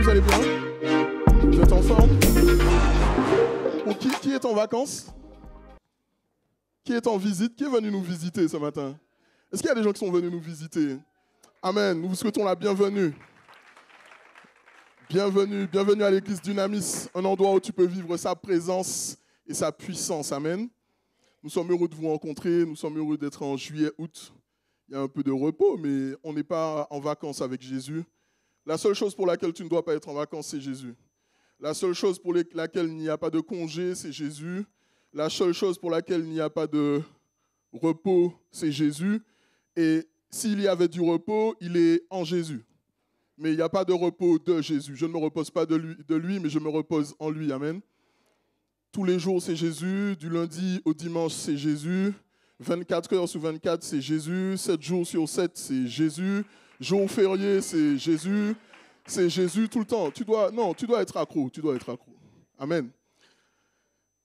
vous allez bien? Vous êtes en forme? Bon, qui est en vacances? Qui est en visite? Qui est venu nous visiter ce matin? Est-ce qu'il y a des gens qui sont venus nous visiter? Amen. Nous vous souhaitons la bienvenue. Bienvenue à l'église Dunamis, un endroit où tu peux vivre sa présence et sa puissance. Amen. Nous sommes heureux de vous rencontrer, nous sommes heureux d'être en juillet, août. Il y a un peu de repos, mais on n'est pas en vacances avec Jésus. La seule chose pour laquelle tu ne dois pas être en vacances, c'est Jésus. La seule chose pour laquelle il n'y a pas de congé, c'est Jésus. La seule chose pour laquelle il n'y a pas de repos, c'est Jésus. Et s'il y avait du repos, il est en Jésus. Mais il n'y a pas de repos de Jésus. Je ne me repose pas de lui, mais je me repose en lui. Amen. Tous les jours, c'est Jésus. Du lundi au dimanche, c'est Jésus. 24 heures sur 24, c'est Jésus. 7 jours sur 7, c'est Jésus. Jour férié, c'est Jésus. C'est Jésus tout le temps. Tu dois être accro. Tu dois être accro. Amen.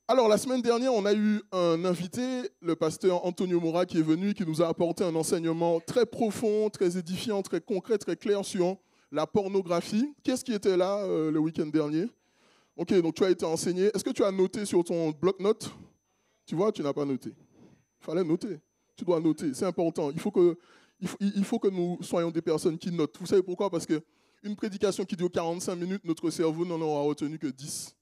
Alors, la semaine dernière, on a eu un invité, le pasteur Antonio Mora, qui est venu, qui nous a apporté un enseignement très profond, très édifiant, très concret, très clair sur la pornographie. Qu'est-ce qui était là le week-end dernier? Ok, donc tu as été enseigné. Est-ce que tu as noté sur ton bloc-notes? Tu vois, tu n'as pas noté. Il fallait noter. Tu dois noter, c'est important. Il faut que nous soyons des personnes qui notent. Vous savez pourquoi? Parce qu'une prédication qui dure 45 minutes, notre cerveau n'en aura retenu que 10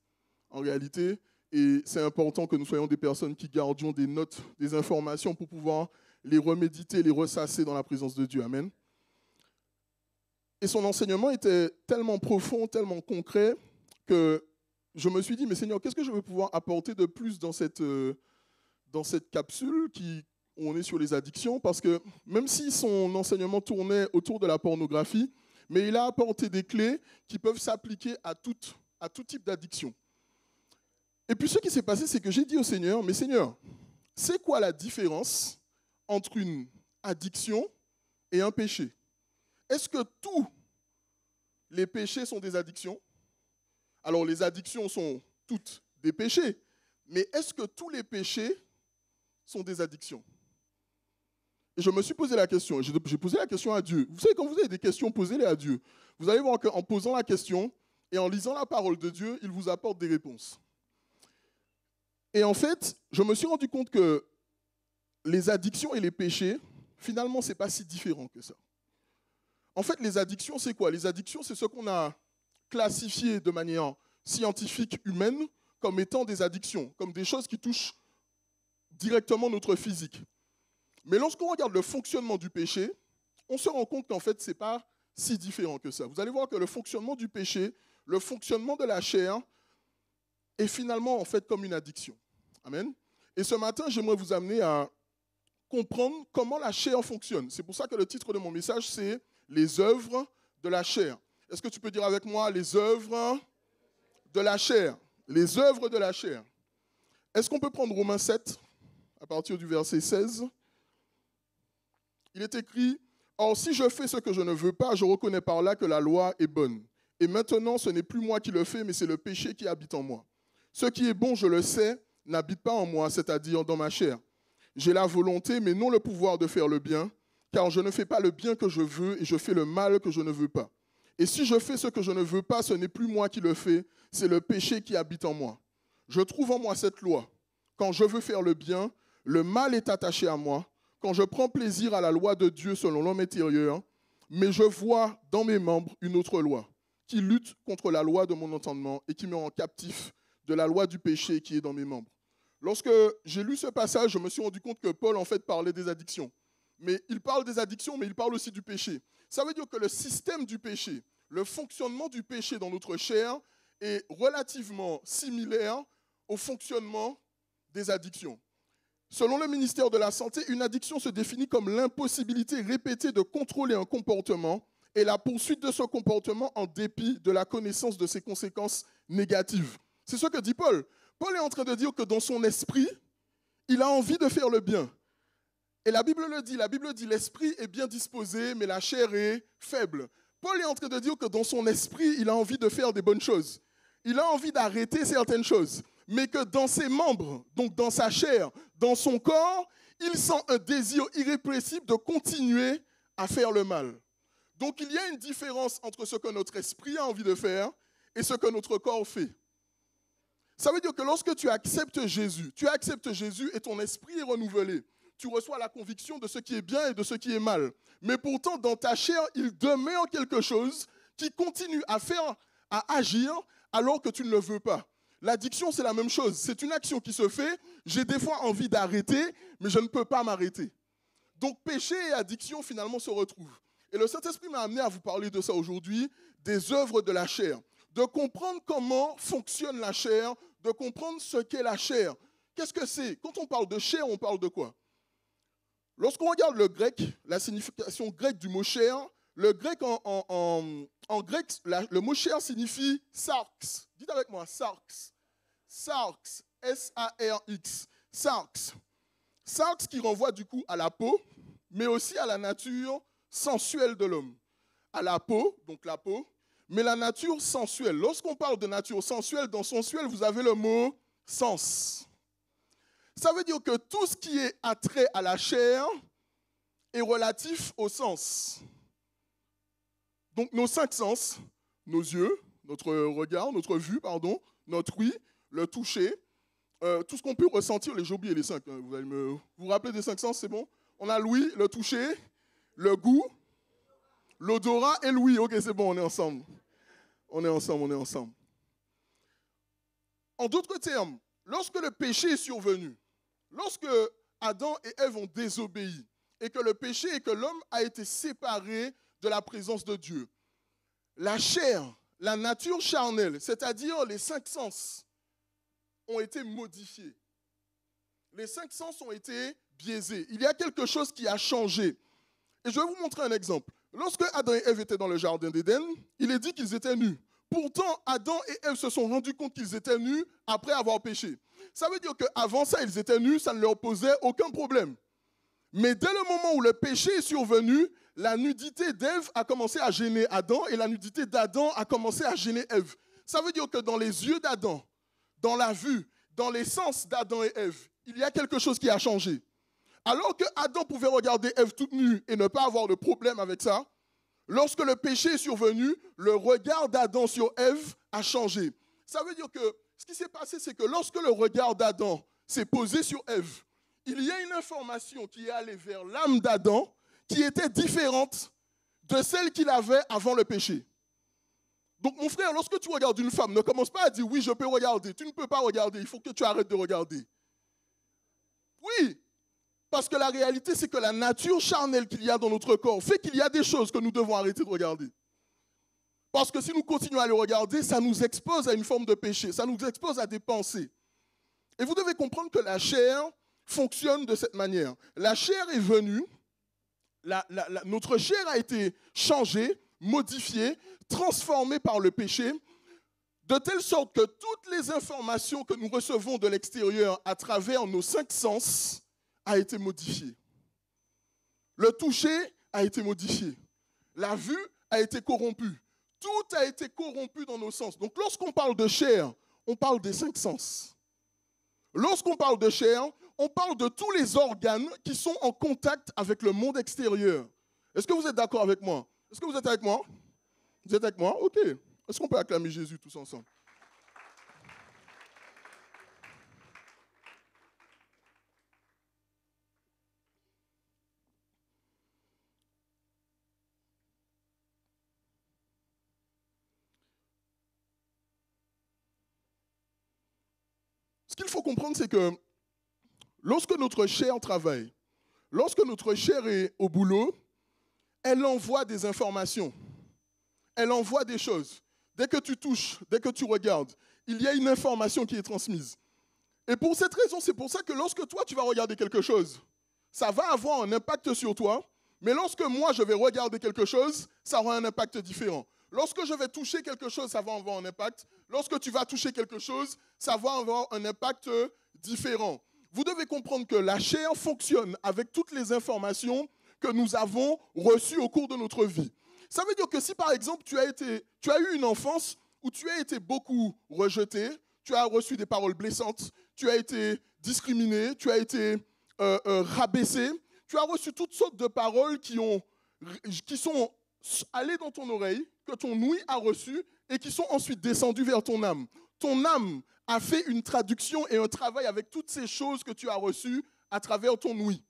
en réalité. Et c'est important que nous soyons des personnes qui gardions des notes, des informations pour pouvoir les reméditer, les ressasser dans la présence de Dieu. Amen. Et son enseignement était tellement profond, tellement concret, que je me suis dit, mais Seigneur, qu'est-ce que je vais pouvoir apporter de plus dans cette capsule où on est sur les addictions? Parce que même si son enseignement tournait autour de la pornographie, mais il a apporté des clés qui peuvent s'appliquer à tout type d'addiction. Et puis ce qui s'est passé, c'est que j'ai dit au Seigneur, mais Seigneur, c'est quoi la différence entre une addiction et un péché? Est-ce que tous les péchés sont des addictions? Alors les addictions sont toutes des péchés, mais est-ce que tous les péchés sont des addictions? Et je me suis posé la question, j'ai posé la question à Dieu. Vous savez, quand vous avez des questions, posez-les à Dieu. Vous allez voir qu'en posant la question et en lisant la parole de Dieu, il vous apporte des réponses. Et en fait, je me suis rendu compte que les addictions et les péchés, finalement, ce n'est pas si différent que ça. En fait, les addictions, c'est quoi? Les addictions, c'est ce qu'on a classifié de manière scientifique humaine comme étant des addictions, comme des choses qui touchent directement notre physique. Mais lorsqu'on regarde le fonctionnement du péché, on se rend compte qu'en fait, ce n'est pas si différent que ça. Vous allez voir que le fonctionnement du péché, le fonctionnement de la chair, est finalement en fait comme une addiction. Amen. Et ce matin, j'aimerais vous amener à comprendre comment la chair fonctionne. C'est pour ça que le titre de mon message, c'est « Les œuvres de la chair ». Est-ce que tu peux dire avec moi « Les œuvres de la chair ». Les œuvres de la chair. Est-ce qu'on peut prendre Romains 7, à partir du verset 16? Il est écrit « Or, si je fais ce que je ne veux pas, je reconnais par là que la loi est bonne. Et maintenant, ce n'est plus moi qui le fais, mais c'est le péché qui habite en moi. Ce qui est bon, je le sais, n'habite pas en moi, c'est-à-dire dans ma chair. J'ai la volonté, mais non le pouvoir de faire le bien, car je ne fais pas le bien que je veux et je fais le mal que je ne veux pas. Et si je fais ce que je ne veux pas, ce n'est plus moi qui le fais, c'est le péché qui habite en moi. Je trouve en moi cette loi. Quand je veux faire le bien, le mal est attaché à moi. Quand je prends plaisir à la loi de Dieu selon l'homme intérieur, mais je vois dans mes membres une autre loi qui lutte contre la loi de mon entendement et qui me rend captif de la loi du péché qui est dans mes membres. Lorsque j'ai lu ce passage, je me suis rendu compte que Paul, en fait, parlait des addictions. Mais il parle des addictions, mais il parle aussi du péché. Ça veut dire que le système du péché, le fonctionnement du péché dans notre chair est relativement similaire au fonctionnement des addictions. Selon le ministère de la Santé, une addiction se définit comme l'impossibilité répétée de contrôler un comportement et la poursuite de ce comportement en dépit de la connaissance de ses conséquences négatives. C'est ce que dit Paul. Paul est en train de dire que dans son esprit, il a envie de faire le bien. Et la Bible dit l'esprit est bien disposé, mais la chair est faible. Paul est en train de dire que dans son esprit, il a envie de faire des bonnes choses. Il a envie d'arrêter certaines choses. Mais que dans ses membres, donc dans sa chair, dans son corps, il sent un désir irrépressible de continuer à faire le mal. Donc il y a une différence entre ce que notre esprit a envie de faire et ce que notre corps fait. Ça veut dire que lorsque tu acceptes Jésus et ton esprit est renouvelé. Tu reçois la conviction de ce qui est bien et de ce qui est mal. Mais pourtant, dans ta chair, il demeure quelque chose qui continue à agir alors que tu ne le veux pas. L'addiction, c'est la même chose. C'est une action qui se fait. J'ai des fois envie d'arrêter, mais je ne peux pas m'arrêter. Donc péché et addiction, finalement, se retrouvent. Et le Saint-Esprit m'a amené à vous parler de ça aujourd'hui, des œuvres de la chair, de comprendre comment fonctionne la chair, de comprendre ce qu'est la chair. Qu'est-ce que c'est? Quand on parle de chair, on parle de quoi? Lorsqu'on regarde le grec, la signification grecque du mot chair, le grec en grec, le mot chair signifie sarx. Dites avec moi, sarx. Sarx, S-A-R-X, sarx. Sarx qui renvoie du coup à la peau, mais aussi à la nature sensuelle de l'homme. À la peau, donc la peau, mais la nature sensuelle. Lorsqu'on parle de nature sensuelle, dans sensuel, vous avez le mot sens. Ça veut dire que tout ce qui est attrait à la chair est relatif au sens. Donc nos 5 sens, nos yeux, notre regard, notre vue, notre ouïe, le toucher, tout ce qu'on peut ressentir, j'ai oublié les 5, vous allez vous rappelez des 5 sens, c'est bon? On a l'ouïe, le toucher, le goût, l'odorat et l'ouïe. Ok, c'est bon, on est ensemble. On est ensemble. En d'autres termes, lorsque le péché est survenu, lorsque Adam et Ève ont désobéi, et que le péché et que l'homme a été séparé de la présence de Dieu, la chair, la nature charnelle, c'est-à-dire les 5 sens, ont été modifiés. Les 5 sens ont été biaisés. Il y a quelque chose qui a changé. Et je vais vous montrer un exemple. Lorsque Adam et Ève étaient dans le jardin d'Éden, il est dit qu'ils étaient nus. Pourtant, Adam et Ève se sont rendus compte qu'ils étaient nus après avoir péché. Ça veut dire qu'avant ça, ils étaient nus, ça ne leur posait aucun problème. Mais dès le moment où le péché est survenu, la nudité d'Ève a commencé à gêner Adam et la nudité d'Adam a commencé à gêner Ève. Ça veut dire que dans les yeux d'Adam, dans la vue, dans les sens d'Adam et Ève, il y a quelque chose qui a changé. Alors que Adam pouvait regarder Ève toute nue et ne pas avoir de problème avec ça, lorsque le péché est survenu, le regard d'Adam sur Ève a changé. Ça veut dire que ce qui s'est passé, c'est que lorsque le regard d'Adam s'est posé sur Ève, il y a une information qui est allée vers l'âme d'Adam qui était différente de celle qu'il avait avant le péché. Donc mon frère, lorsque tu regardes une femme, ne commence pas à dire « oui, je peux regarder ». Tu ne peux pas regarder, il faut que tu arrêtes de regarder. Oui, parce que la réalité, c'est que la nature charnelle qu'il y a dans notre corps fait qu'il y a des choses que nous devons arrêter de regarder. Parce que si nous continuons à les regarder, ça nous expose à une forme de péché, ça nous expose à des pensées. Et vous devez comprendre que la chair fonctionne de cette manière. La chair est venue, notre chair a été changée, modifiée, transformée par le péché, de telle sorte que toutes les informations que nous recevons de l'extérieur à travers nos 5 sens a été modifiée. Le toucher a été modifié. La vue a été corrompue. Tout a été corrompu dans nos sens. Donc lorsqu'on parle de chair, on parle des 5 sens. Lorsqu'on parle de chair, on parle de tous les organes qui sont en contact avec le monde extérieur. Est-ce que vous êtes d'accord avec moi? Est-ce que vous êtes avec moi? Vous êtes avec moi? Ok. Est-ce qu'on peut acclamer Jésus tous ensemble? Ce qu'il faut comprendre, c'est que lorsque notre chair travaille, lorsque notre chair est au boulot, elle envoie des informations. Elle envoie des choses. Dès que tu touches, dès que tu regardes, il y a une information qui est transmise. Et pour cette raison, c'est pour ça que lorsque toi, tu vas regarder quelque chose, ça va avoir un impact sur toi, mais lorsque moi, je vais regarder quelque chose, ça aura un impact différent. Lorsque je vais toucher quelque chose, ça va avoir un impact. Lorsque tu vas toucher quelque chose, ça va avoir un impact différent. Vous devez comprendre que la chair fonctionne avec toutes les informations que nous avons reçues au cours de notre vie. Ça veut dire que si, par exemple, tu as eu une enfance où tu as été beaucoup rejeté, tu as reçu des paroles blessantes, tu as été discriminé, tu as été rabaissé, tu as reçu toutes sortes de paroles qui sont allés dans ton oreille, que ton ouïe a reçu et qui sont ensuite descendus vers ton âme. Ton âme a fait une traduction et un travail avec toutes ces choses que tu as reçues à travers ton ouïe.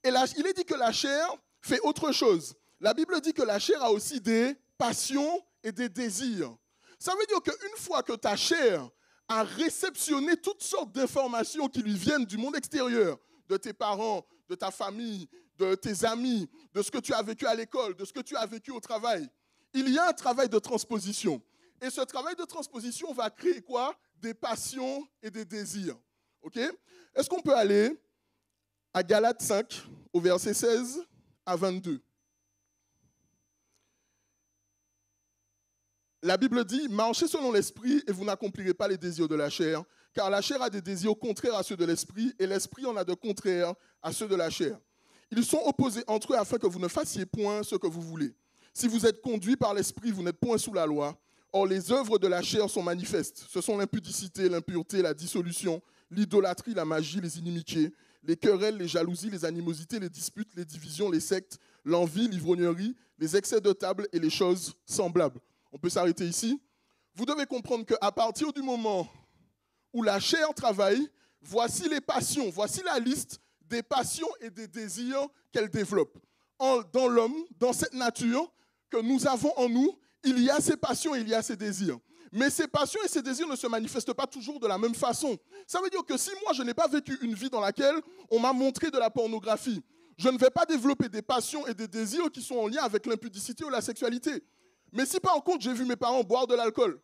Et là, il est dit que la chair fait autre chose. La Bible dit que la chair a aussi des passions et des désirs. Ça veut dire qu'une fois que ta chair a réceptionné toutes sortes d'informations qui lui viennent du monde extérieur, de tes parents, de ta famille, de tes amis, de ce que tu as vécu à l'école, de ce que tu as vécu au travail, il y a un travail de transposition. Et ce travail de transposition va créer quoi? Des passions et des désirs. Ok? Est-ce qu'on peut aller à Galates 5, au verset 16 à 22? La Bible dit, marchez selon l'esprit et vous n'accomplirez pas les désirs de la chair, car la chair a des désirs contraires à ceux de l'esprit et l'esprit en a de contraires à ceux de la chair. Ils sont opposés entre eux afin que vous ne fassiez point ce que vous voulez. Si vous êtes conduits par l'esprit, vous n'êtes point sous la loi. Or, les œuvres de la chair sont manifestes. Ce sont l'impudicité, l'impureté, la dissolution, l'idolâtrie, la magie, les inimitiés, les querelles, les jalousies, les animosités, les disputes, les divisions, les sectes, l'envie, l'ivrognerie, les excès de table et les choses semblables. On peut s'arrêter ici. Vous devez comprendre qu'à partir du moment où la chair travaille, voici les passions, voici la liste des passions et des désirs qu'elle développe. Dans l'homme, dans cette nature que nous avons en nous, il y a ces passions et il y a ces désirs. Mais ces passions et ces désirs ne se manifestent pas toujours de la même façon. Ça veut dire que si moi, je n'ai pas vécu une vie dans laquelle on m'a montré de la pornographie, je ne vais pas développer des passions et des désirs qui sont en lien avec l'impudicité ou la sexualité. Mais si par contre, j'ai vu mes parents boire de l'alcool,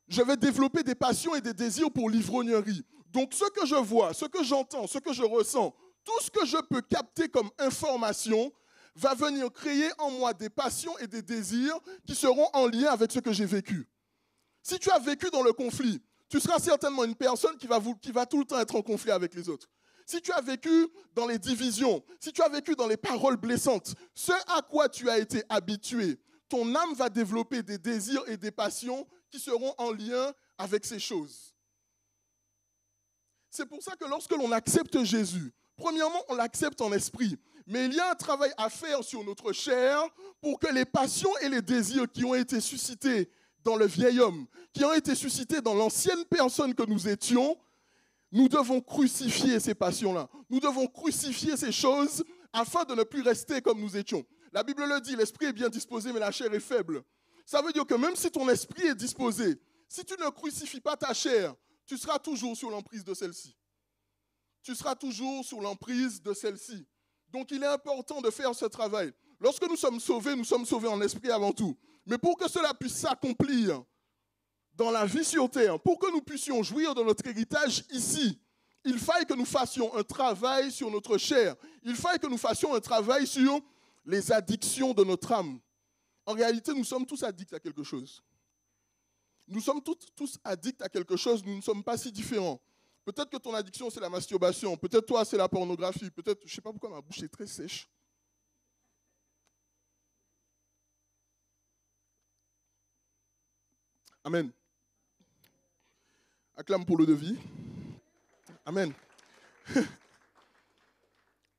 je vais développer des passions et des désirs pour l'ivrognerie. Donc ce que je vois, ce que j'entends, ce que je ressens, tout ce que je peux capter comme information va venir créer en moi des passions et des désirs qui seront en lien avec ce que j'ai vécu. Si tu as vécu dans le conflit, tu seras certainement une personne qui va tout le temps être en conflit avec les autres. Si tu as vécu dans les divisions, si tu as vécu dans les paroles blessantes, ce à quoi tu as été habitué, ton âme va développer des désirs et des passions qui seront en lien avec ces choses. C'est pour ça que lorsque l'on accepte Jésus, premièrement, on l'accepte en esprit. Mais il y a un travail à faire sur notre chair pour que les passions et les désirs qui ont été suscités dans le vieil homme, qui ont été suscités dans l'ancienne personne que nous étions, nous devons crucifier ces passions-là. Nous devons crucifier ces choses afin de ne plus rester comme nous étions. La Bible le dit, l'esprit est bien disposé, mais la chair est faible. Ça veut dire que même si ton esprit est disposé, si tu ne crucifies pas ta chair, tu seras toujours sous l'emprise de celle-ci. Tu seras toujours sous l'emprise de celle-ci. Donc il est important de faire ce travail. Lorsque nous sommes sauvés en esprit avant tout. Mais pour que cela puisse s'accomplir dans la vie sur terre, pour que nous puissions jouir de notre héritage ici, il faille que nous fassions un travail sur notre chair. Il faille que nous fassions un travail sur les addictions de notre âme. En réalité, nous sommes tous addicts à quelque chose. Nous sommes tous addicts à quelque chose, nous ne sommes pas si différents. Peut-être que ton addiction, c'est la masturbation. Peut-être toi, c'est la pornographie. Peut-être, je ne sais pas pourquoi ma bouche est très sèche. Amen. Acclame pour le devis. Amen.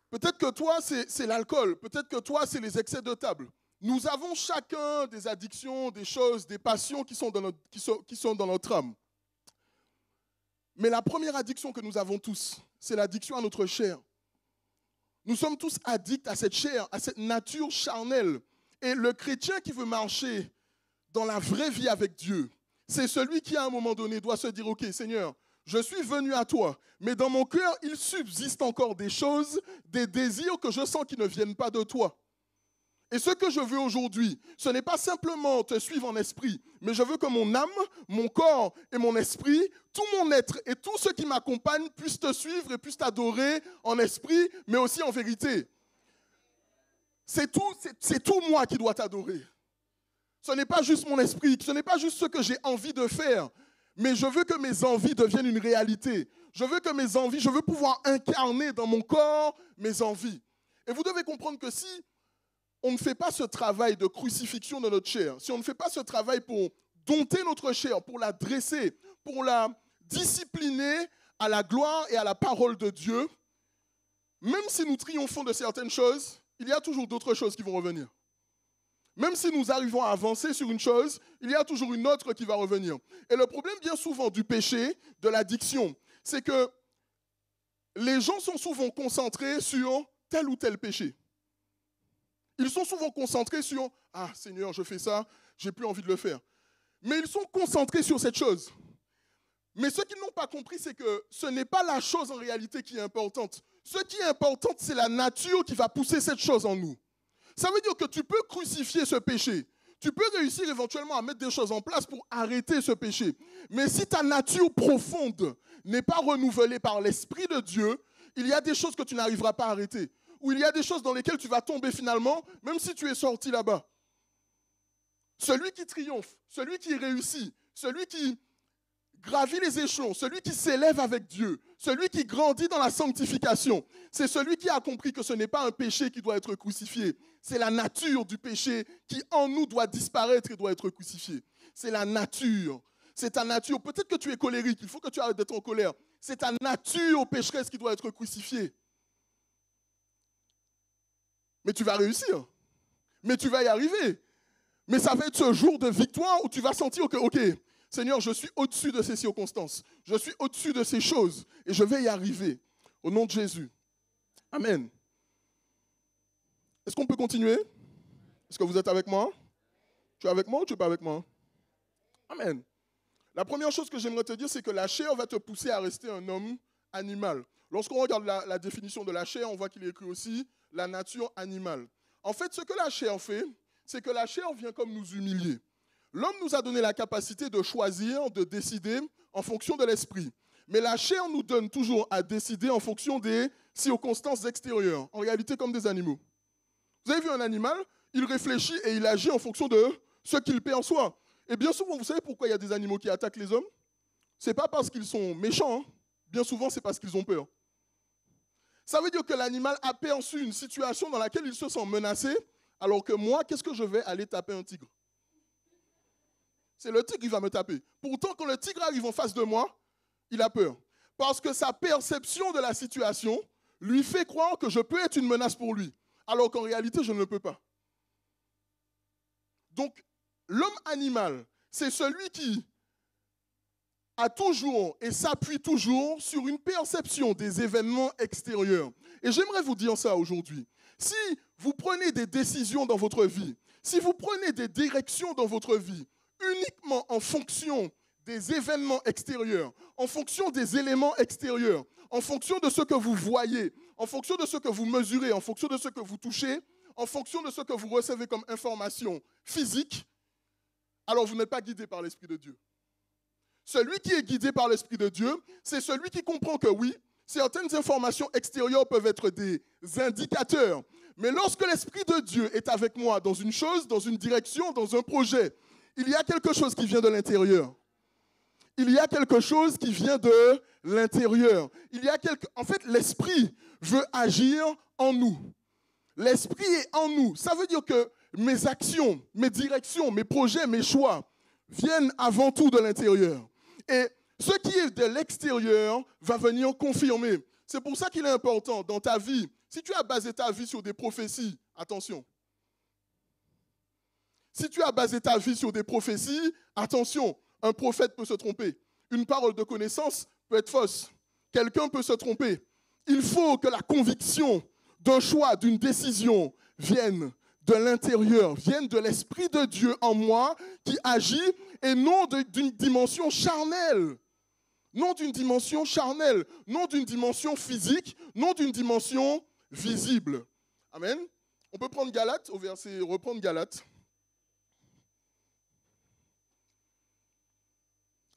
Peut-être que toi, c'est l'alcool. Peut-être que toi, c'est les excès de table. Nous avons chacun des addictions, des choses, des passions qui sont dans notre âme. Mais la première addiction que nous avons tous, c'est l'addiction à notre chair. Nous sommes tous addicts à cette chair, à cette nature charnelle. Et le chrétien qui veut marcher dans la vraie vie avec Dieu, c'est celui qui, à un moment donné, doit se dire, OK, Seigneur, je suis venu à toi, mais dans mon cœur, il subsiste encore des choses, des désirs que je sens qui ne viennent pas de toi. Et ce que je veux aujourd'hui, ce n'est pas simplement te suivre en esprit, mais je veux que mon âme, mon corps et mon esprit, tout mon être et tout ce qui m'accompagne puissent te suivre et puissent t'adorer en esprit, mais aussi en vérité. C'est tout moi qui dois t'adorer. Ce n'est pas juste mon esprit, ce n'est pas juste ce que j'ai envie de faire, mais je veux que mes envies deviennent une réalité. Je veux pouvoir incarner dans mon corps mes envies. Et vous devez comprendre que si on ne fait pas ce travail de crucifixion de notre chair, si on ne fait pas ce travail pour dompter notre chair, pour la dresser, pour la discipliner à la gloire et à la parole de Dieu, même si nous triomphons de certaines choses, il y a toujours d'autres choses qui vont revenir. Même si nous arrivons à avancer sur une chose, il y a toujours une autre qui va revenir. Et le problème bien souvent du péché, de l'addiction, c'est que les gens sont souvent concentrés sur tel ou tel péché. Ils sont souvent concentrés sur « Ah Seigneur, je fais ça, j'ai plus envie de le faire ». Mais ils sont concentrés sur cette chose. Mais ce qu'ils n'ont pas compris, c'est que ce n'est pas la chose en réalité qui est importante. Ce qui est important, c'est la nature qui va pousser cette chose en nous. Ça veut dire que tu peux crucifier ce péché. Tu peux réussir éventuellement à mettre des choses en place pour arrêter ce péché. Mais si ta nature profonde n'est pas renouvelée par l'Esprit de Dieu, il y a des choses que tu n'arriveras pas à arrêter. Ou il y a des choses dans lesquelles tu vas tomber finalement, même si tu es sorti là-bas. Celui qui triomphe, celui qui réussit, celui qui gravit les échelons, celui qui s'élève avec Dieu, celui qui grandit dans la sanctification, c'est celui qui a compris que ce n'est pas un péché qui doit être crucifié, c'est la nature du péché qui en nous doit disparaître et doit être crucifiée. C'est la nature, c'est ta nature. Peut-être que tu es colérique, il faut que tu arrêtes d'être en colère. C'est ta nature pécheresse qui doit être crucifiée. Mais tu vas réussir, mais tu vas y arriver. Mais ça va être ce jour de victoire où tu vas sentir que, ok, Seigneur, je suis au-dessus de ces circonstances. Je suis au-dessus de ces choses. Et je vais y arriver. Au nom de Jésus. Amen. Est-ce qu'on peut continuer? Est-ce que vous êtes avec moi? Tu es avec moi ou tu n'es pas avec moi? Amen. La première chose que j'aimerais te dire, c'est que la chair va te pousser à rester un homme animal. Lorsqu'on regarde la définition de la chair, on voit qu'il est écrit aussi la nature animale. En fait, ce que la chair fait, c'est que la chair vient comme nous humilier. L'homme nous a donné la capacité de choisir, de décider en fonction de l'esprit. Mais la chair nous donne toujours à décider en fonction des circonstances extérieures, en réalité comme des animaux. Vous avez vu un animal, il réfléchit et il agit en fonction de ce qu'il perçoit. Et bien souvent, vous savez pourquoi il y a des animaux qui attaquent les hommes? Ce n'est pas parce qu'ils sont méchants, hein. Bien souvent c'est parce qu'ils ont peur. Ça veut dire que l'animal a perçu une situation dans laquelle il se sent menacé, alors que moi, qu'est-ce que je vais aller taper un tigre? C'est le tigre qui va me taper. Pourtant, quand le tigre arrive en face de moi, il a peur. Parce que sa perception de la situation lui fait croire que je peux être une menace pour lui, alors qu'en réalité, je ne le peux pas. Donc, l'homme animal, c'est celui qui a toujours et s'appuie toujours sur une perception des événements extérieurs. Et j'aimerais vous dire ça aujourd'hui. Si vous prenez des décisions dans votre vie, si vous prenez des directions dans votre vie, uniquement en fonction des événements extérieurs, en fonction des éléments extérieurs, en fonction de ce que vous voyez, en fonction de ce que vous mesurez, en fonction de ce que vous touchez, en fonction de ce que vous recevez comme information physique, alors vous n'êtes pas guidé par l'Esprit de Dieu. Celui qui est guidé par l'Esprit de Dieu, c'est celui qui comprend que oui, certaines informations extérieures peuvent être des indicateurs. Mais lorsque l'Esprit de Dieu est avec moi dans une chose, dans une direction, dans un projet, il y a quelque chose qui vient de l'intérieur. Il y a quelque chose qui vient de l'intérieur. En fait, l'Esprit veut agir en nous. L'Esprit est en nous. Ça veut dire que mes actions, mes directions, mes projets, mes choix viennent avant tout de l'intérieur. Et ce qui est de l'extérieur va venir confirmer. C'est pour ça qu'il est important dans ta vie. Si tu as basé ta vie sur des prophéties, attention. Si tu as basé ta vie sur des prophéties, attention, un prophète peut se tromper. Une parole de connaissance peut être fausse. Quelqu'un peut se tromper. Il faut que la conviction d'un choix, d'une décision vienne de l'intérieur, vienne de l'Esprit de Dieu en moi qui agit et non d'une dimension charnelle. Non d'une dimension charnelle, non d'une dimension physique, non d'une dimension visible. Amen. On peut prendre Galates, au verset, reprendre Galates.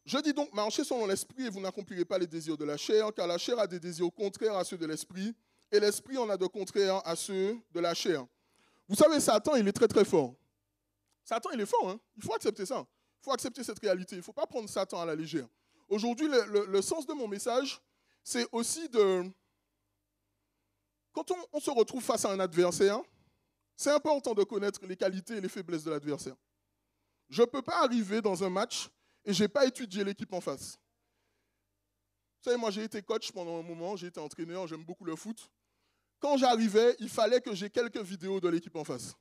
Je dis donc, marchez selon l'esprit et vous n'accomplirez pas les désirs de la chair, car la chair a des désirs contraires à ceux de l'esprit, et l'esprit en a de contraires à ceux de la chair. Vous savez, Satan, il est très très fort. Satan, il est fort, hein? Il faut accepter ça. Il faut accepter cette réalité. Il ne faut pas prendre Satan à la légère. Aujourd'hui, le sens de mon message, c'est aussi de... Quand on se retrouve face à un adversaire, c'est important de connaître les qualités et les faiblesses de l'adversaire. Je ne peux pas arriver dans un match et je n'ai pas étudié l'équipe en face. Vous savez, moi, j'ai été coach pendant un moment, j'ai été entraîneur, j'aime beaucoup le foot. Quand j'arrivais, il fallait que j'ai quelques vidéos de l'équipe en face.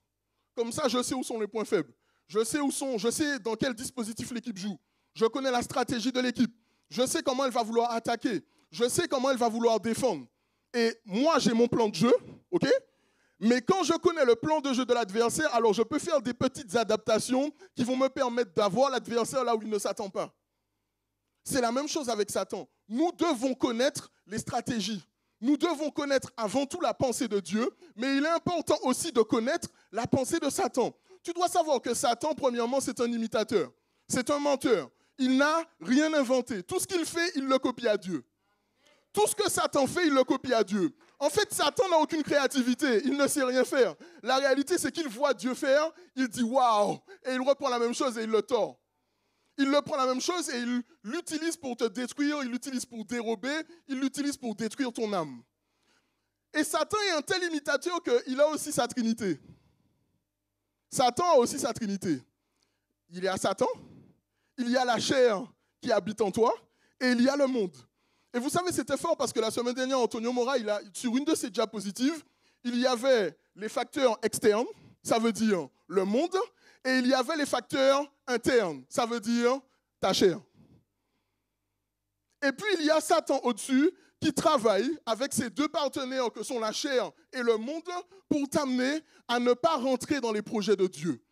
Comme ça, je sais où sont les points faibles. Je sais dans quel dispositif l'équipe joue. Je connais la stratégie de l'équipe. Je sais comment elle va vouloir attaquer. Je sais comment elle va vouloir défendre. Et moi, j'ai mon plan de jeu, ok? Mais quand je connais le plan de jeu de l'adversaire, alors je peux faire des petites adaptations qui vont me permettre d'avoir l'adversaire là où il ne s'attend pas. C'est la même chose avec Satan. Nous devons connaître les stratégies. Nous devons connaître avant tout la pensée de Dieu, mais il est important aussi de connaître la pensée de Satan. Tu dois savoir que Satan, premièrement, c'est un imitateur. C'est un menteur. Il n'a rien inventé. Tout ce qu'il fait, il le copie à Dieu. Tout ce que Satan fait, il le copie à Dieu. En fait, Satan n'a aucune créativité. Il ne sait rien faire. La réalité, c'est qu'il voit Dieu faire, il dit « waouh » et il reprend la même chose et il le tord. Il le prend la même chose et il l'utilise pour te détruire, il l'utilise pour dérober, il l'utilise pour détruire ton âme. Et Satan est un tel imitateur qu'il a aussi sa trinité. Satan a aussi sa trinité. Il y a Satan, il y a la chair qui habite en toi et il y a le monde. Et vous savez, c'était fort parce que la semaine dernière, Antonio Mora, sur une de ses diapositives, il y avait les facteurs externes, ça veut dire le monde, et il y avait les facteurs internes, ça veut dire ta chair. Et puis il y a Satan au-dessus qui travaille avec ses deux partenaires que sont la chair et le monde pour t'amener à ne pas rentrer dans les projets de Dieu.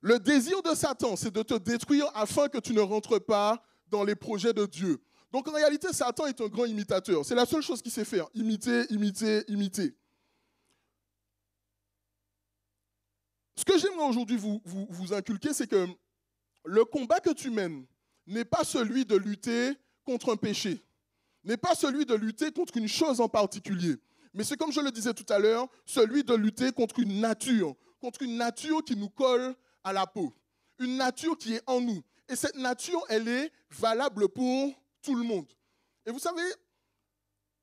Le désir de Satan, c'est de te détruire afin que tu ne rentres pas dans les projets de Dieu. Donc en réalité, Satan est un grand imitateur. C'est la seule chose qu'il sait faire, imiter, imiter, imiter. Ce que j'aimerais aujourd'hui vous inculquer, c'est que le combat que tu mènes n'est pas celui de lutter contre un péché, n'est pas celui de lutter contre une chose en particulier, mais c'est comme je le disais tout à l'heure, celui de lutter contre une nature qui nous colle à la peau, une nature qui est en nous. Et cette nature, elle est valable pour tout le monde. Et vous savez,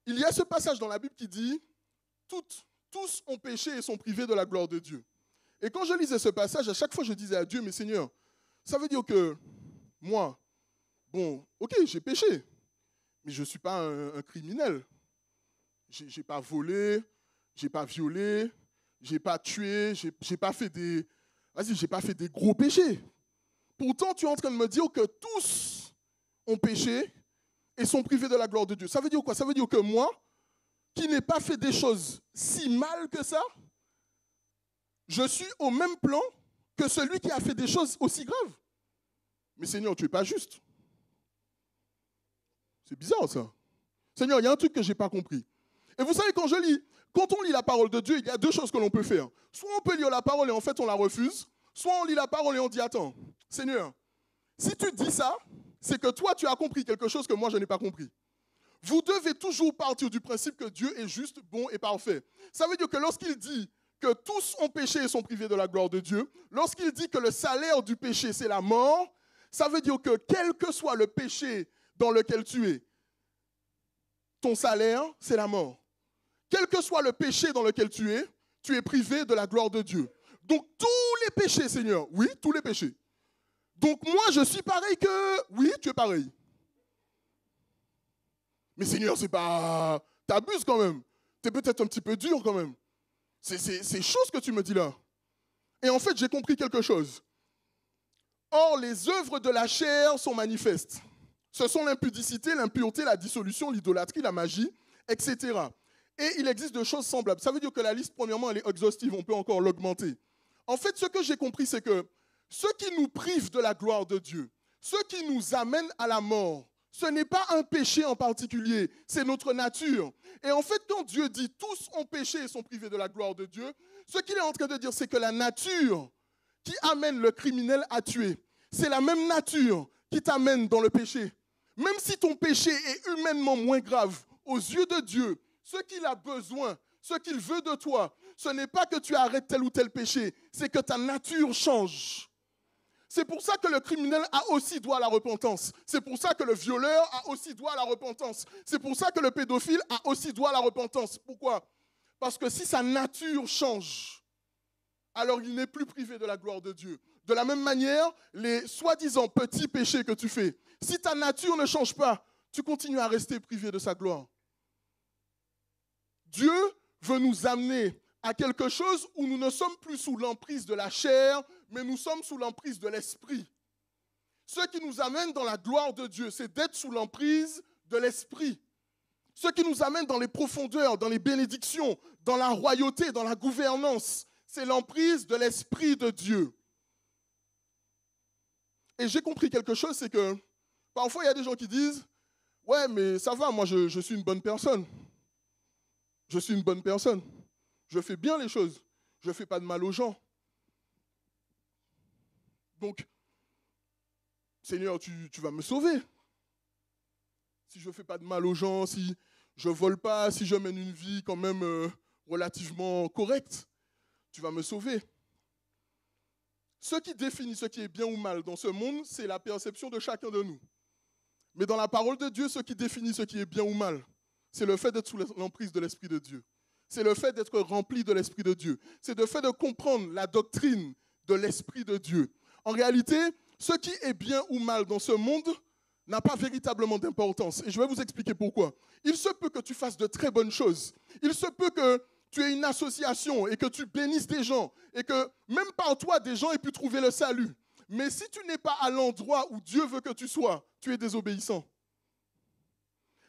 il y a ce passage dans la Bible qui dit « Tous ont péché et sont privés de la gloire de Dieu ». Et quand je lisais ce passage, à chaque fois je disais à Dieu, mais Seigneur, ça veut dire que moi, bon, ok, j'ai péché, mais je ne suis pas un criminel. Je n'ai pas volé, je n'ai pas violé, je n'ai pas tué, j'ai pas fait des gros péchés. Pourtant, tu es en train de me dire que tous ont péché et sont privés de la gloire de Dieu. Ça veut dire quoi? Ça veut dire que moi, qui n'ai pas fait des choses si mal que ça, je suis au même plan que celui qui a fait des choses aussi graves. Mais Seigneur, tu n'es pas juste. C'est bizarre ça. Seigneur, il y a un truc que je n'ai pas compris. Et vous savez, quand on lit la parole de Dieu, il y a deux choses que l'on peut faire. Soit on peut lire la parole et en fait on la refuse, soit on lit la parole et on dit, attends, Seigneur, si tu dis ça, c'est que toi tu as compris quelque chose que moi je n'ai pas compris. Vous devez toujours partir du principe que Dieu est juste, bon et parfait. Ça veut dire que lorsqu'il dit que tous ont péché et sont privés de la gloire de Dieu, lorsqu'il dit que le salaire du péché, c'est la mort, ça veut dire que quel que soit le péché dans lequel tu es, ton salaire, c'est la mort. Quel que soit le péché dans lequel tu es privé de la gloire de Dieu. Donc tous les péchés, Seigneur, oui, tous les péchés. Donc moi, je suis pareil que... Oui, tu es pareil. Mais Seigneur, c'est pas... T'abuses quand même. T'es peut-être un petit peu dur quand même. C'est chaud ce que tu me dis là. Et en fait, j'ai compris quelque chose. Or, les œuvres de la chair sont manifestes. Ce sont l'impudicité, l'impureté, la dissolution, l'idolâtrie, la magie, etc. Et il existe de choses semblables. Ça veut dire que la liste, premièrement, elle est exhaustive. On peut encore l'augmenter. En fait, ce que j'ai compris, c'est que ce qui nous prive de la gloire de Dieu, ce qui nous amène à la mort, ce n'est pas un péché en particulier, c'est notre nature. Et en fait, quand Dieu dit « tous ont péché et sont privés de la gloire de Dieu », ce qu'il est en train de dire, c'est que la nature qui amène le criminel à tuer, c'est la même nature qui t'amène dans le péché. Même si ton péché est humainement moins grave, aux yeux de Dieu, ce qu'il a besoin, ce qu'il veut de toi, ce n'est pas que tu arrêtes tel ou tel péché, c'est que ta nature change. C'est pour ça que le criminel a aussi droit à la repentance. C'est pour ça que le violeur a aussi droit à la repentance. C'est pour ça que le pédophile a aussi droit à la repentance. Pourquoi? Parce que si sa nature change, alors il n'est plus privé de la gloire de Dieu. De la même manière, les soi-disant petits péchés que tu fais, si ta nature ne change pas, tu continues à rester privé de sa gloire. Dieu veut nous amener à quelque chose où nous ne sommes plus sous l'emprise de la chair, mais nous sommes sous l'emprise de l'esprit. Ce qui nous amène dans la gloire de Dieu, c'est d'être sous l'emprise de l'esprit. Ce qui nous amène dans les profondeurs, dans les bénédictions, dans la royauté, dans la gouvernance, c'est l'emprise de l'esprit de Dieu. Et j'ai compris quelque chose, c'est que parfois il y a des gens qui disent « Ouais, mais ça va, moi je suis une bonne personne. Je suis une bonne personne. Je fais bien les choses. Je ne fais pas de mal aux gens. Donc, Seigneur, tu vas me sauver. Si je ne fais pas de mal aux gens, si je ne vole pas, si je mène une vie quand même relativement correcte, tu vas me sauver. » Ce qui définit ce qui est bien ou mal dans ce monde, c'est la perception de chacun de nous. Mais dans la parole de Dieu, ce qui définit ce qui est bien ou mal, c'est le fait d'être sous l'emprise de l'Esprit de Dieu. C'est le fait d'être rempli de l'Esprit de Dieu. C'est le fait de comprendre la doctrine de l'Esprit de Dieu. En réalité, ce qui est bien ou mal dans ce monde n'a pas véritablement d'importance. Et je vais vous expliquer pourquoi. Il se peut que tu fasses de très bonnes choses. Il se peut que tu aies une association et que tu bénisses des gens et que même par toi, des gens aient pu trouver le salut. Mais si tu n'es pas à l'endroit où Dieu veut que tu sois, tu es désobéissant.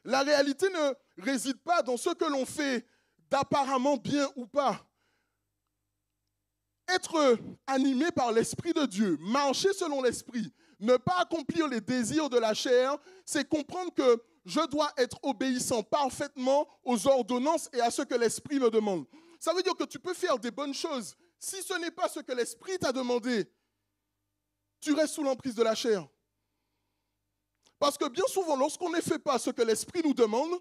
La réalité ne réside pas dans ce que l'on fait d'apparemment bien ou pas. Être animé par l'Esprit de Dieu, marcher selon l'Esprit, ne pas accomplir les désirs de la chair, c'est comprendre que je dois être obéissant parfaitement aux ordonnances et à ce que l'Esprit me demande. Ça veut dire que tu peux faire des bonnes choses. Si ce n'est pas ce que l'Esprit t'a demandé, tu restes sous l'emprise de la chair. Parce que bien souvent, lorsqu'on ne fait pas ce que l'Esprit nous demande,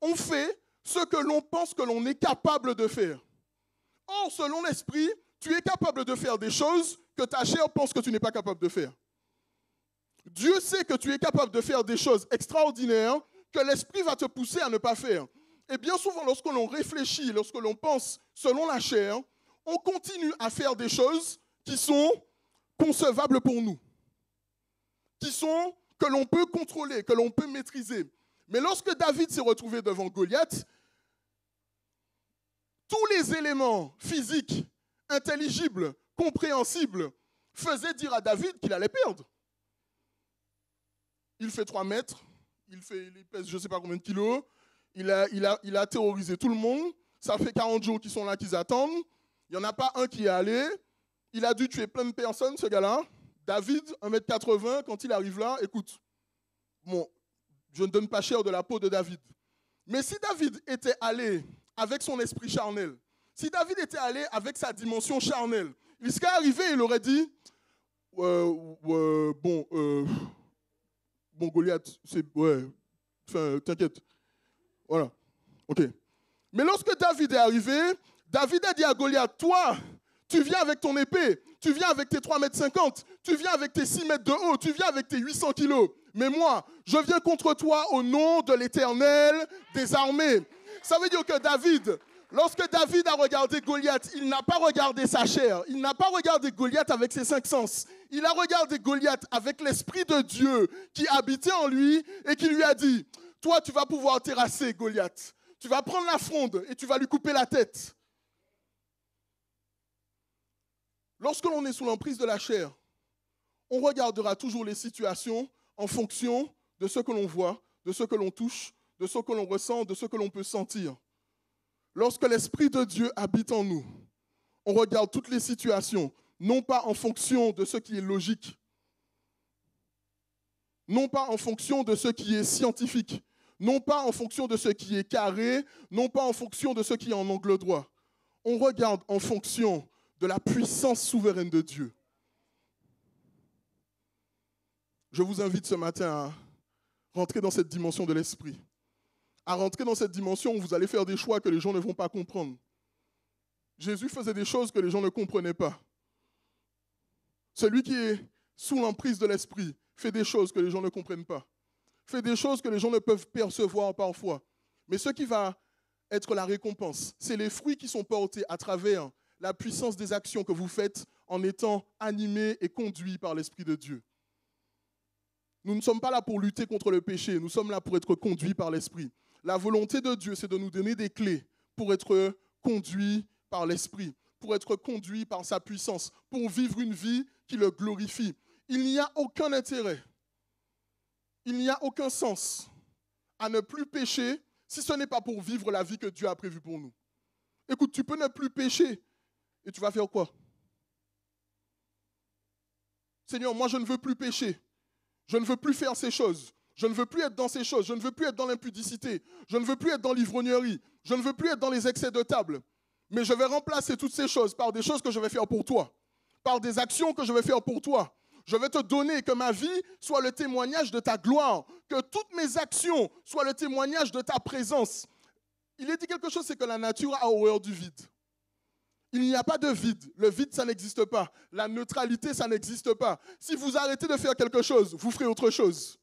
on fait ce que l'on pense que l'on est capable de faire. Or, selon l'Esprit, tu es capable de faire des choses que ta chair pense que tu n'es pas capable de faire. Dieu sait que tu es capable de faire des choses extraordinaires que l'Esprit va te pousser à ne pas faire. Et bien souvent, lorsque l'on réfléchit, lorsque l'on pense selon la chair, on continue à faire des choses qui sont concevables pour nous, que l'on peut contrôler, que l'on peut maîtriser. Mais lorsque David s'est retrouvé devant Goliath, tous les éléments physiques, intelligibles, compréhensibles, faisaient dire à David qu'il allait perdre. Il fait 3 mètres, il pèse je ne sais pas combien de kilos, il a terrorisé tout le monde, ça fait 40 jours qu'ils sont là, qu'ils attendent, il n'y en a pas un qui est allé, il a dû tuer plein de personnes, ce gars-là. David, 1m80, quand il arrive là, écoute, bon, je ne donne pas cher de la peau de David. Mais si David était allé avec son esprit charnel, si David était allé avec sa dimension charnelle, il serait arrivé et il aurait dit, bon, Goliath, c'est, ouais, enfin, t'inquiète. Voilà, ok. Mais lorsque David est arrivé, David a dit à Goliath, toi, tu viens avec ton épée, tu viens avec tes 3,50 m, tu viens avec tes 6 mètres de haut, tu viens avec tes 800 kilos. Mais moi, je viens contre toi au nom de l'Éternel des armées. Ça veut dire que David, lorsque David a regardé Goliath, il n'a pas regardé sa chair, il n'a pas regardé Goliath avec ses 5 sens. Il a regardé Goliath avec l'Esprit de Dieu qui habitait en lui et qui lui a dit, toi, tu vas pouvoir terrasser Goliath. Tu vas prendre la fronde et tu vas lui couper la tête. Lorsque l'on est sous l'emprise de la chair, on regardera toujours les situations en fonction de ce que l'on voit, de ce que l'on touche, de ce que l'on ressent, de ce que l'on peut sentir. Lorsque l'Esprit de Dieu habite en nous, on regarde toutes les situations, non pas en fonction de ce qui est logique, non pas en fonction de ce qui est scientifique, non pas en fonction de ce qui est carré, non pas en fonction de ce qui est en angle droit. On regarde en fonction de la puissance souveraine de Dieu. Je vous invite ce matin à rentrer dans cette dimension de l'esprit, à rentrer dans cette dimension où vous allez faire des choix que les gens ne vont pas comprendre. Jésus faisait des choses que les gens ne comprenaient pas. Celui qui est sous l'emprise de l'esprit fait des choses que les gens ne comprennent pas, fait des choses que les gens ne peuvent percevoir parfois. Mais ce qui va être la récompense, c'est les fruits qui sont portés à travers la puissance des actions que vous faites en étant animés et conduits par l'Esprit de Dieu. Nous ne sommes pas là pour lutter contre le péché, nous sommes là pour être conduits par l'Esprit. La volonté de Dieu, c'est de nous donner des clés pour être conduits par l'Esprit, pour être conduit par sa puissance, pour vivre une vie qui le glorifie. Il n'y a aucun intérêt, il n'y a aucun sens à ne plus pécher si ce n'est pas pour vivre la vie que Dieu a prévue pour nous. Écoute, tu peux ne plus pécher et tu vas faire quoi? Seigneur, moi je ne veux plus pécher. Je ne veux plus faire ces choses. Je ne veux plus être dans ces choses. Je ne veux plus être dans l'impudicité. Je ne veux plus être dans l'ivrognerie. Je ne veux plus être dans les excès de table. Mais je vais remplacer toutes ces choses par des choses que je vais faire pour toi. Par des actions que je vais faire pour toi. Je vais te donner que ma vie soit le témoignage de ta gloire. Que toutes mes actions soient le témoignage de ta présence. Il est dit quelque chose, c'est que la nature a horreur du vide. Il n'y a pas de vide. Le vide, ça n'existe pas. La neutralité, ça n'existe pas. Si vous arrêtez de faire quelque chose, vous ferez autre chose.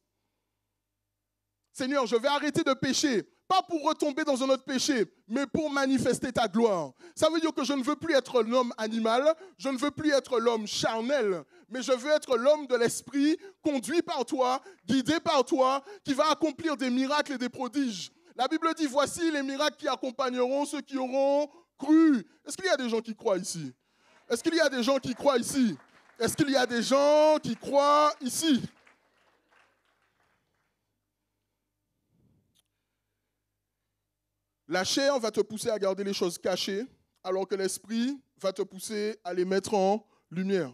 Seigneur, je vais arrêter de pécher, pas pour retomber dans un autre péché, mais pour manifester ta gloire. Ça veut dire que je ne veux plus être l'homme animal, je ne veux plus être l'homme charnel, mais je veux être l'homme de l'esprit, conduit par toi, guidé par toi, qui va accomplir des miracles et des prodiges. La Bible dit, voici les miracles qui accompagneront ceux qui auront cru. Est-ce qu'il y a des gens qui croient ici? Est-ce qu'il y a des gens qui croient ici? Est-ce qu'il y a des gens qui croient ici? La chair va te pousser à garder les choses cachées, alors que l'esprit va te pousser à les mettre en lumière.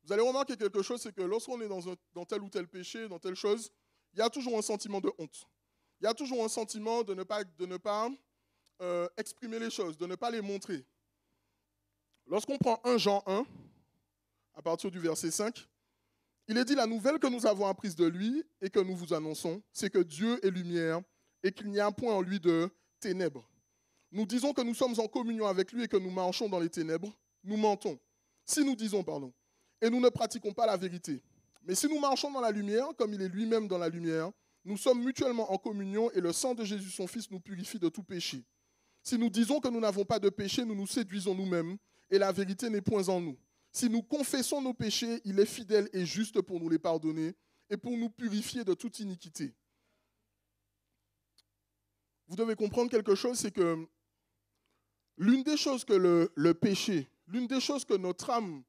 Vous allez remarquer quelque chose, c'est que lorsqu'on est dans tel ou tel péché, dans telle chose, il y a toujours un sentiment de honte. Il y a toujours un sentiment de ne pas exprimer les choses, de ne pas les montrer. Lorsqu'on prend 1 Jean 1, à partir du verset 5, il est dit, la nouvelle que nous avons apprise de lui et que nous vous annonçons, c'est que Dieu est lumière et qu'il n'y a point en lui de ténèbres. Nous disons que nous sommes en communion avec lui et que nous marchons dans les ténèbres, nous mentons. Si nous disons, et nous ne pratiquons pas la vérité. Mais si nous marchons dans la lumière, comme il est lui-même dans la lumière, nous sommes mutuellement en communion et le sang de Jésus, son Fils, nous purifie de tout péché. Si nous disons que nous n'avons pas de péché, nous nous séduisons nous-mêmes et la vérité n'est point en nous. Si nous confessons nos péchés, il est fidèle et juste pour nous les pardonner et pour nous purifier de toute iniquité. Vous devez comprendre quelque chose, c'est que l'une des choses que le péché, l'une des choses que notre âme,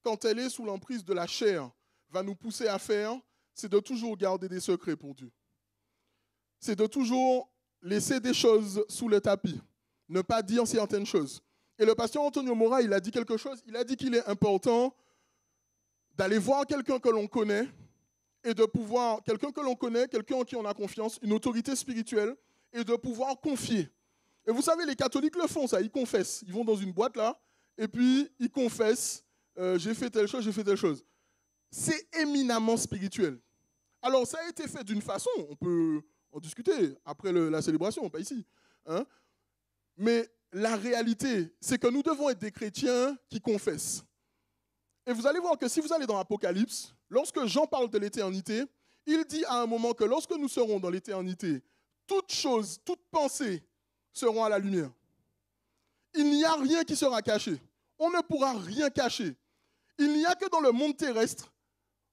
quand elle est sous l'emprise de la chair, va nous pousser à faire, c'est de toujours garder des secrets pour Dieu. C'est de toujours laisser des choses sous le tapis, ne pas dire certaines choses. Et le pasteur Antonio Mora, il a dit quelque chose, il a dit qu'il est important d'aller voir quelqu'un que l'on connaît et de pouvoir, quelqu'un que l'on connaît, quelqu'un en qui on a confiance, une autorité spirituelle, et de pouvoir confier. Et vous savez, les catholiques le font, ça, ils confessent. Ils vont dans une boîte là, et puis ils confessent, j'ai fait telle chose, j'ai fait telle chose. C'est éminemment spirituel. Alors, ça a été fait d'une façon, on peut en discuter après la célébration, pas ici. Hein? Mais la réalité, c'est que nous devons être des chrétiens qui confessent. Et vous allez voir que si vous allez dans l'Apocalypse, lorsque Jean parle de l'éternité, il dit à un moment que lorsque nous serons dans l'éternité, toutes choses, toutes pensées seront à la lumière. Il n'y a rien qui sera caché. On ne pourra rien cacher. Il n'y a que dans le monde terrestre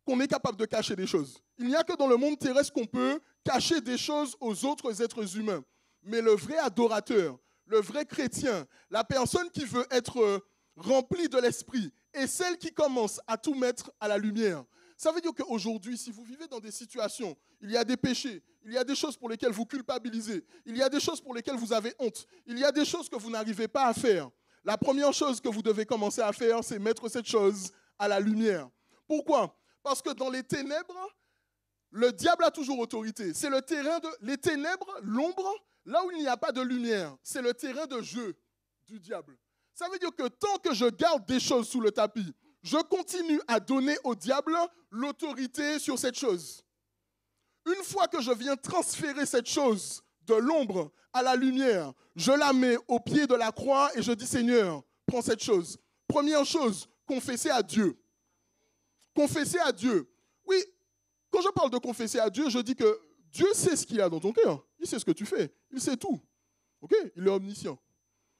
qu'on est capable de cacher des choses. Il n'y a que dans le monde terrestre qu'on peut cacher des choses aux autres êtres humains. Mais le vrai adorateur, le vrai chrétien, la personne qui veut être remplie de l'esprit est celle qui commence à tout mettre à la lumière. Ça veut dire qu'aujourd'hui, si vous vivez dans des situations, il y a des péchés, il y a des choses pour lesquelles vous culpabilisez, il y a des choses pour lesquelles vous avez honte, il y a des choses que vous n'arrivez pas à faire. La première chose que vous devez commencer à faire, c'est mettre cette chose à la lumière. Pourquoi? Parce que dans les ténèbres, le diable a toujours autorité. C'est le terrain les ténèbres, l'ombre, là où il n'y a pas de lumière, c'est le terrain de jeu du diable. Ça veut dire que tant que je garde des choses sous le tapis, je continue à donner au diable l'autorité sur cette chose. Une fois que je viens transférer cette chose de l'ombre à la lumière, je la mets au pied de la croix et je dis, Seigneur, prends cette chose. Première chose, confesser à Dieu. Confesser à Dieu. Oui, quand je parle de confesser à Dieu, je dis que Dieu sait ce qu'il y a dans ton cœur. Il sait ce que tu fais. Il sait tout. Ok? Il est omniscient.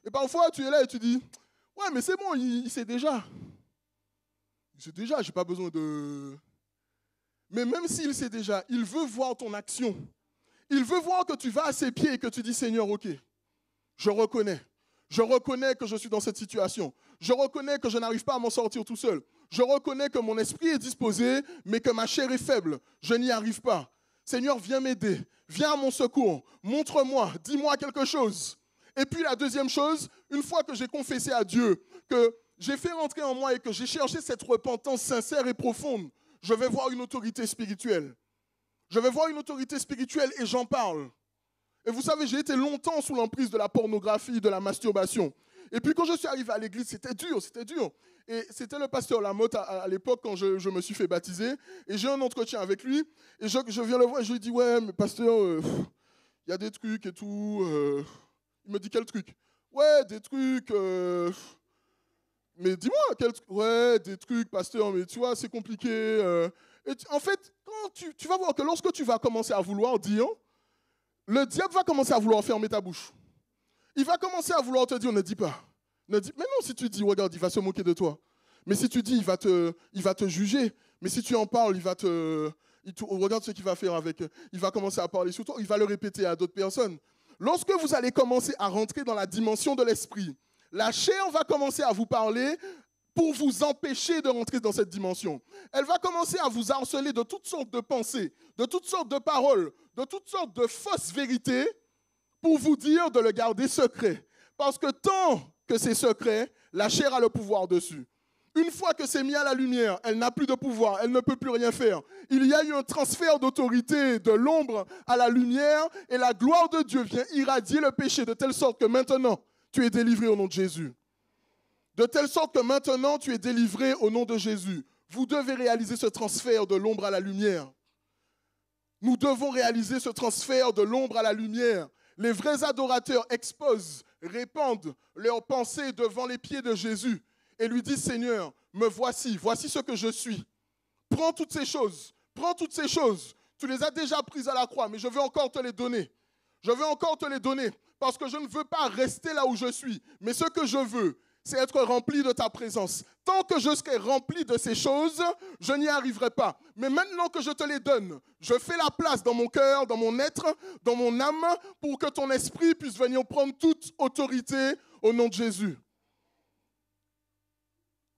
Et parfois, tu es là et tu dis, ouais, mais c'est bon, il sait déjà. Il sait déjà, je n'ai pas besoin de... Mais même s'il sait déjà, il veut voir ton action. Il veut voir que tu vas à ses pieds et que tu dis, Seigneur, ok, je reconnais. Je reconnais que je suis dans cette situation. Je reconnais que je n'arrive pas à m'en sortir tout seul. Je reconnais que mon esprit est disposé, mais que ma chair est faible. Je n'y arrive pas. Seigneur, viens m'aider. Viens à mon secours. Montre-moi. Dis-moi quelque chose. Et puis la deuxième chose, une fois que j'ai confessé à Dieu, que j'ai fait rentrer en moi et que j'ai cherché cette repentance sincère et profonde, je vais voir une autorité spirituelle. Je vais voir une autorité spirituelle et j'en parle. Et vous savez, j'ai été longtemps sous l'emprise de la pornographie, de la masturbation. Et puis quand je suis arrivé à l'église, c'était dur, c'était dur. Et c'était le pasteur Lamotte à l'époque quand je me suis fait baptiser. Et j'ai un entretien avec lui. Et je viens le voir et je lui dis, ouais, mais pasteur, il y a des trucs et tout. Il me dit, quel truc? Ouais, des trucs. Mais dis-moi, quel truc? Ouais, des trucs, pasteur, mais tu vois, c'est compliqué. En fait, quand tu vas voir que lorsque tu vas commencer à vouloir dire, le diable va commencer à vouloir fermer ta bouche. Il va commencer à vouloir te dire, ne dis pas. Mais non, si tu dis, regarde, il va se moquer de toi. Mais si tu dis, il va te juger. Mais si tu en parles, regarde ce qu'il va faire avec. Il va commencer à parler sur toi, il va le répéter à d'autres personnes. Lorsque vous allez commencer à rentrer dans la dimension de l'esprit, la chair va commencer à vous parler pour vous empêcher de rentrer dans cette dimension. Elle va commencer à vous harceler de toutes sortes de pensées, de toutes sortes de paroles, de toutes sortes de fausses vérités pour vous dire de le garder secret. Parce que tant que c'est secret, la chair a le pouvoir dessus. Une fois que c'est mis à la lumière, elle n'a plus de pouvoir, elle ne peut plus rien faire. Il y a eu un transfert d'autorité de l'ombre à la lumière et la gloire de Dieu vient irradier le péché de telle sorte que maintenant, tu es délivré au nom de Jésus. De telle sorte que maintenant, tu es délivré au nom de Jésus. Vous devez réaliser ce transfert de l'ombre à la lumière. Nous devons réaliser ce transfert de l'ombre à la lumière. Les vrais adorateurs exposent, répandent leurs pensées devant les pieds de Jésus et lui disent, Seigneur, me voici, voici ce que je suis. Prends toutes ces choses, tu les as déjà prises à la croix, mais je veux encore te les donner. Je veux encore te les donner parce que je ne veux pas rester là où je suis, mais ce que je veux, c'est être rempli de ta présence. Tant que je serai rempli de ces choses, je n'y arriverai pas. Mais maintenant que je te les donne, je fais la place dans mon cœur, dans mon être, dans mon âme, pour que ton esprit puisse venir prendre toute autorité au nom de Jésus.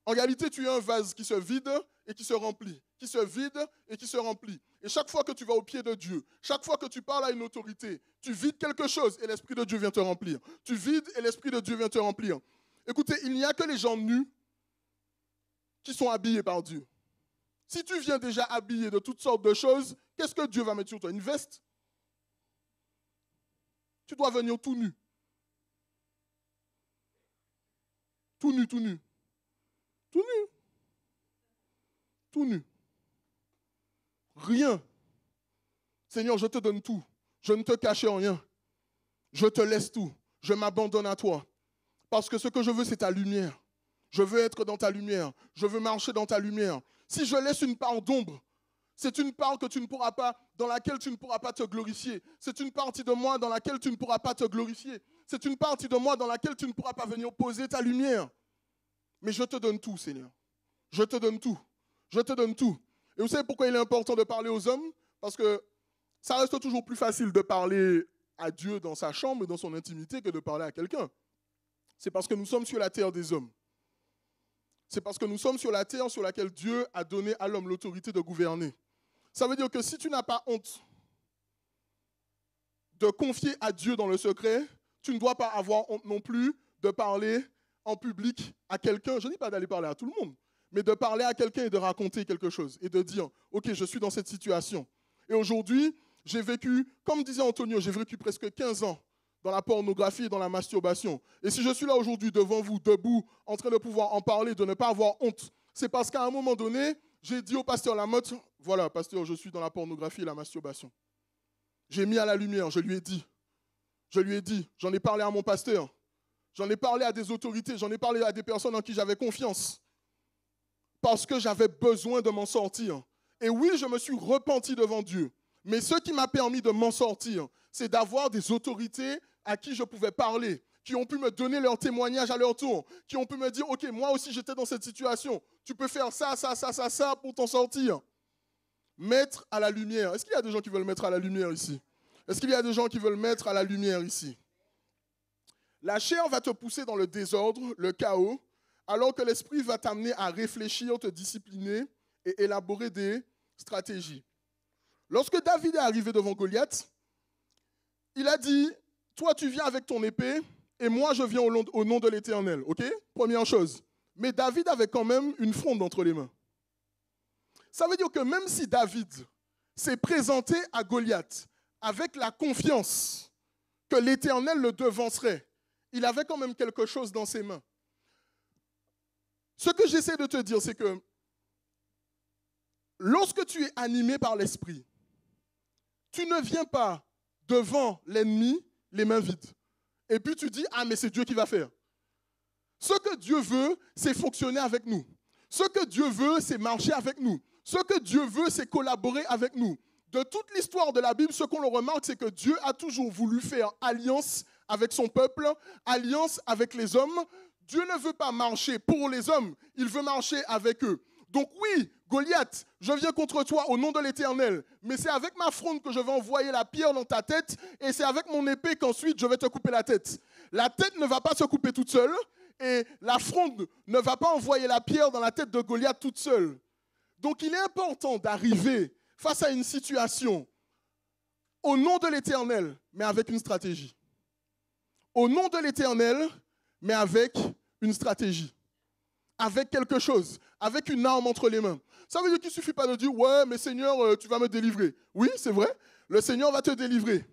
En réalité, tu es un vase qui se vide et qui se remplit, qui se vide et qui se remplit. Et chaque fois que tu vas au pied de Dieu, chaque fois que tu parles à une autorité, tu vides quelque chose et l'Esprit de Dieu vient te remplir. Tu vides et l'Esprit de Dieu vient te remplir. Écoutez, il n'y a que les gens nus qui sont habillés par Dieu. Si tu viens déjà habillé de toutes sortes de choses, qu'est-ce que Dieu va mettre sur toi? Une veste? Tu dois venir tout nu. Tout nu, tout nu. Tout nu. Tout nu. Rien. Seigneur, je te donne tout. Je ne te cache rien. Je te laisse tout. Je m'abandonne à toi. Parce que ce que je veux, c'est ta lumière. Je veux être dans ta lumière. Je veux marcher dans ta lumière. Si je laisse une part d'ombre, c'est une part que tu ne pourras pas, dans laquelle tu ne pourras pas te glorifier. C'est une partie de moi dans laquelle tu ne pourras pas te glorifier. C'est une partie de moi dans laquelle tu ne pourras pas venir poser ta lumière. Mais je te donne tout, Seigneur. Je te donne tout. Je te donne tout. Et vous savez pourquoi il est important de parler aux hommes? Parce que ça reste toujours plus facile de parler à Dieu dans sa chambre et dans son intimité que de parler à quelqu'un. C'est parce que nous sommes sur la terre des hommes. C'est parce que nous sommes sur la terre sur laquelle Dieu a donné à l'homme l'autorité de gouverner. Ça veut dire que si tu n'as pas honte de confier à Dieu dans le secret, tu ne dois pas avoir honte non plus de parler en public à quelqu'un. Je ne dis pas d'aller parler à tout le monde, mais de parler à quelqu'un et de raconter quelque chose et de dire, ok, je suis dans cette situation. Et aujourd'hui, j'ai vécu, comme disait Antonio, j'ai vécu presque 15 ans dans la pornographie et dans la masturbation. Et si je suis là aujourd'hui devant vous, debout, en train de pouvoir en parler, de ne pas avoir honte, c'est parce qu'à un moment donné, j'ai dit au pasteur Lamotte, voilà, pasteur, je suis dans la pornographie et la masturbation. J'ai mis à la lumière, je lui ai dit, j'en ai parlé à mon pasteur, j'en ai parlé à des autorités, j'en ai parlé à des personnes en qui j'avais confiance, parce que j'avais besoin de m'en sortir. Et oui, je me suis repenti devant Dieu, mais ce qui m'a permis de m'en sortir, c'est d'avoir des autorités à qui je pouvais parler, qui ont pu me donner leur témoignage à leur tour, qui ont pu me dire, ok, moi aussi j'étais dans cette situation, tu peux faire ça, ça, ça, ça, ça pour t'en sortir. Mettre à la lumière. Est-ce qu'il y a des gens qui veulent mettre à la lumière ici? Est-ce qu'il y a des gens qui veulent mettre à la lumière ici? La chair va te pousser dans le désordre, le chaos, alors que l'esprit va t'amener à réfléchir, te discipliner et élaborer des stratégies. Lorsque David est arrivé devant Goliath, il a dit, toi tu viens avec ton épée et moi je viens au nom de l'Éternel. Ok? Première chose. Mais David avait quand même une fronde entre les mains. Ça veut dire que même si David s'est présenté à Goliath avec la confiance que l'Éternel le devancerait, il avait quand même quelque chose dans ses mains. Ce que j'essaie de te dire, c'est que lorsque tu es animé par l'esprit, tu ne viens pas devant l'ennemi les mains vides. Et puis tu dis, ah mais c'est Dieu qui va faire. Ce que Dieu veut, c'est fonctionner avec nous. Ce que Dieu veut, c'est marcher avec nous. Ce que Dieu veut, c'est collaborer avec nous. De toute l'histoire de la Bible, ce qu'on le remarque, c'est que Dieu a toujours voulu faire alliance avec son peuple, alliance avec les hommes. Dieu ne veut pas marcher pour les hommes, il veut marcher avec eux. Donc oui, Goliath, je viens contre toi au nom de l'Éternel, mais c'est avec ma fronde que je vais envoyer la pierre dans ta tête et c'est avec mon épée qu'ensuite je vais te couper la tête. La tête ne va pas se couper toute seule et la fronde ne va pas envoyer la pierre dans la tête de Goliath toute seule. Donc il est important d'arriver face à une situation au nom de l'Éternel, mais avec une stratégie. Au nom de l'Éternel, mais avec une stratégie. Avec quelque chose, avec une arme entre les mains. Ça veut dire qu'il ne suffit pas de dire « Ouais, mais Seigneur, tu vas me délivrer. » Oui, c'est vrai, le Seigneur va te délivrer.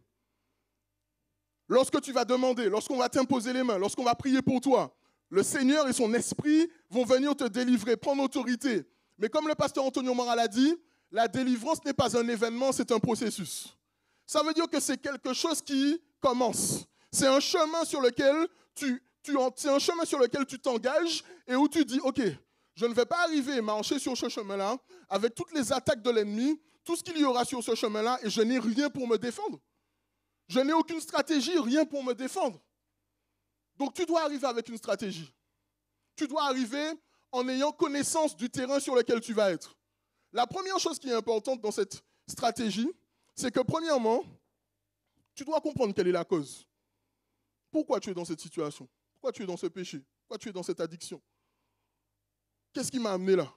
Lorsque tu vas demander, lorsqu'on va t'imposer les mains, lorsqu'on va prier pour toi, le Seigneur et son esprit vont venir te délivrer, prendre autorité. Mais comme le pasteur Antonio Moral a dit, la délivrance n'est pas un événement, c'est un processus. Ça veut dire que c'est quelque chose qui commence. C'est un chemin sur lequel c'est un chemin sur lequel tu t'engages et où tu dis, OK, je ne vais pas arriver à marcher sur ce chemin-là avec toutes les attaques de l'ennemi, tout ce qu'il y aura sur ce chemin-là et je n'ai rien pour me défendre. Je n'ai aucune stratégie, rien pour me défendre. Donc tu dois arriver avec une stratégie. Tu dois arriver en ayant connaissance du terrain sur lequel tu vas être. La première chose qui est importante dans cette stratégie, c'est que premièrement, tu dois comprendre quelle est la cause. Pourquoi tu es dans cette situation? Pourquoi tu es dans ce péché? Pourquoi tu es dans cette addiction? Qu'est-ce qui m'a amené là?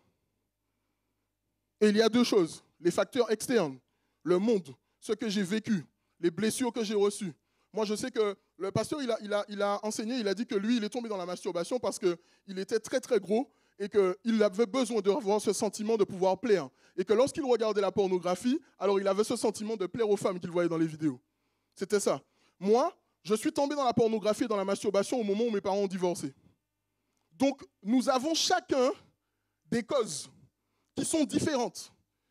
Et il y a deux choses, les facteurs externes, le monde, ce que j'ai vécu, les blessures que j'ai reçues. Moi, je sais que le pasteur, il a enseigné, il a dit que lui, il est tombé dans la masturbation parce qu'il était très, très gros et qu'il avait besoin d'avoir ce sentiment de pouvoir plaire. Et que lorsqu'il regardait la pornographie, alors il avait ce sentiment de plaire aux femmes qu'il voyait dans les vidéos. C'était ça. Moi, je suis tombé dans la pornographie et dans la masturbation au moment où mes parents ont divorcé. Donc, nous avons chacun des causes qui sont différentes.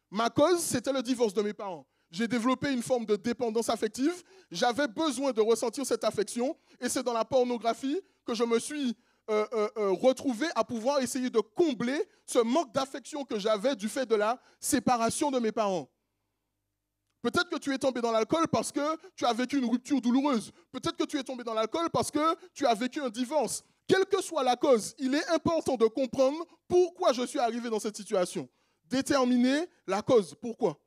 Ma cause, c'était le divorce de mes parents. J'ai développé une forme de dépendance affective. J'avais besoin de ressentir cette affection. Et c'est dans la pornographie que je me suis retrouvé à pouvoir essayer de combler ce manque d'affection que j'avais du fait de la séparation de mes parents. Peut-être que tu es tombé dans l'alcool parce que tu as vécu une rupture douloureuse. Peut-être que tu es tombé dans l'alcool parce que tu as vécu un divorce. Quelle que soit la cause, il est important de comprendre pourquoi je suis arrivé dans cette situation. Déterminer la cause. Pourquoi?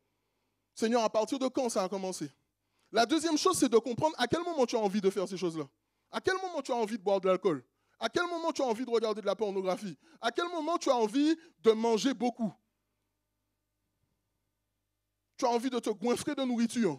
Seigneur, à partir de quand ça a commencé? La deuxième chose, c'est de comprendre à quel moment tu as envie de faire ces choses-là. À quel moment tu as envie de boire de l'alcool? À quel moment tu as envie de regarder de la pornographie? À quel moment tu as envie de manger beaucoup? Tu as envie de te goinfrer de nourriture?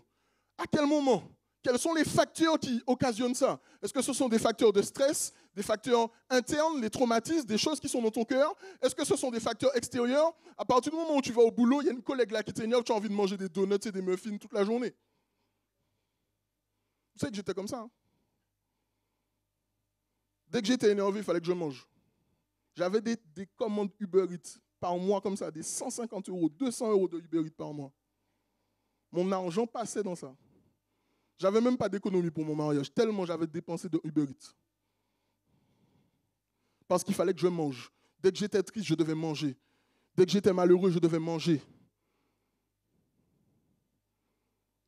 À quel moment? Quels sont les facteurs qui occasionnent ça? Est-ce que ce sont des facteurs de stress, des facteurs internes, les traumatismes, des choses qui sont dans ton cœur? Est-ce que ce sont des facteurs extérieurs? À partir du moment où tu vas au boulot, il y a une collègue là qui t'énerve, tu as envie de manger des donuts et des muffins toute la journée. Vous savez que j'étais comme ça. Hein? Dès que j'étais énervé, il fallait que je mange. J'avais des commandes Uber Eats par mois comme ça, des 150 €, 200 € de Uber Eats par mois. Mon argent passait dans ça. J'avais même pas d'économie pour mon mariage, tellement j'avais dépensé de Uber Eats. Parce qu'il fallait que je mange. Dès que j'étais triste, je devais manger. Dès que j'étais malheureux, je devais manger.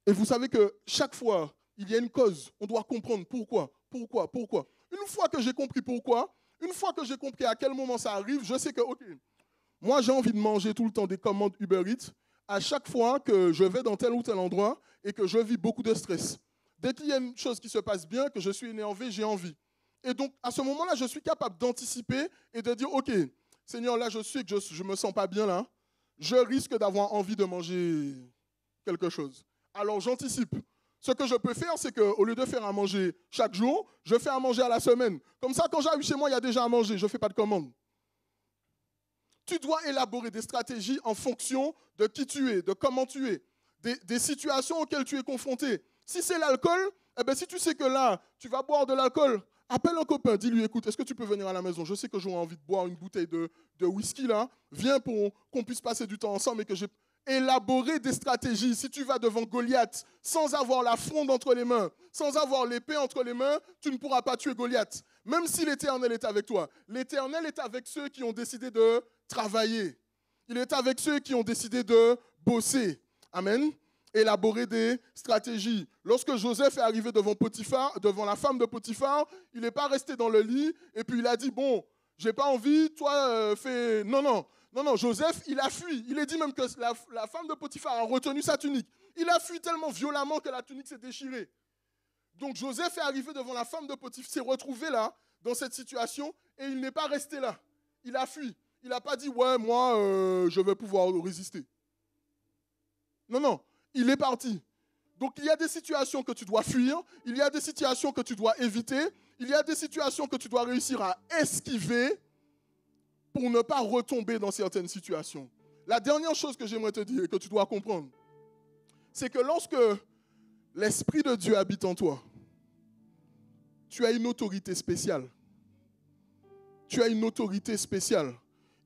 Et vous savez que chaque fois, il y a une cause. On doit comprendre pourquoi. Une fois que j'ai compris pourquoi, une fois que j'ai compris à quel moment ça arrive, je sais que, OK, moi j'ai envie de manger tout le temps des commandes Uber Eats. À chaque fois que je vais dans tel ou tel endroit et que je vis beaucoup de stress. Dès qu'il y a une chose qui se passe bien, que je suis énervé, j'ai envie. Et donc, à ce moment-là, je suis capable d'anticiper et de dire, OK, Seigneur, là, je sais que je ne me sens pas bien là. Je risque d'avoir envie de manger quelque chose. Alors, j'anticipe. Ce que je peux faire, c'est qu'au lieu de faire à manger chaque jour, je fais à manger à la semaine. Comme ça, quand j'arrive chez moi, il y a déjà à manger. Je ne fais pas de commande. Tu dois élaborer des stratégies en fonction de qui tu es, de comment tu es, des situations auxquelles tu es confronté. Si c'est l'alcool, eh bien, si tu sais que là, tu vas boire de l'alcool, appelle un copain, dis-lui, écoute, est-ce que tu peux venir à la maison? Je sais que j'aurais envie de boire une bouteille de whisky là. Viens pour qu'on puisse passer du temps ensemble et que j'ai élaboré des stratégies. Si tu vas devant Goliath sans avoir la fronde entre les mains, sans avoir l'épée entre les mains, tu ne pourras pas tuer Goliath. Même si l'Éternel est avec toi. L'Éternel est avec ceux qui ont décidé de travailler. Il est avec ceux qui ont décidé de bosser. Amen. Élaborer des stratégies. Lorsque Joseph est arrivé devant Potiphar, devant la femme de Potiphar, il n'est pas resté dans le lit et puis il a dit, bon, j'ai pas envie, toi, fais... Non, Joseph, il a fui. Il est dit même que la femme de Potiphar a retenu sa tunique. Il a fui tellement violemment que la tunique s'est déchirée. Donc Joseph est arrivé devant la femme de Potiphar, s'est retrouvé là, dans cette situation, et il n'est pas resté là. Il a fui. Il n'a pas dit, ouais, moi, je vais pouvoir résister. Non, il est parti. Donc il y a des situations que tu dois fuir, il y a des situations que tu dois éviter, il y a des situations que tu dois réussir à esquiver pour ne pas retomber dans certaines situations. La dernière chose que j'aimerais te dire et que tu dois comprendre, c'est que lorsque l'Esprit de Dieu habite en toi, tu as une autorité spéciale. Tu as une autorité spéciale.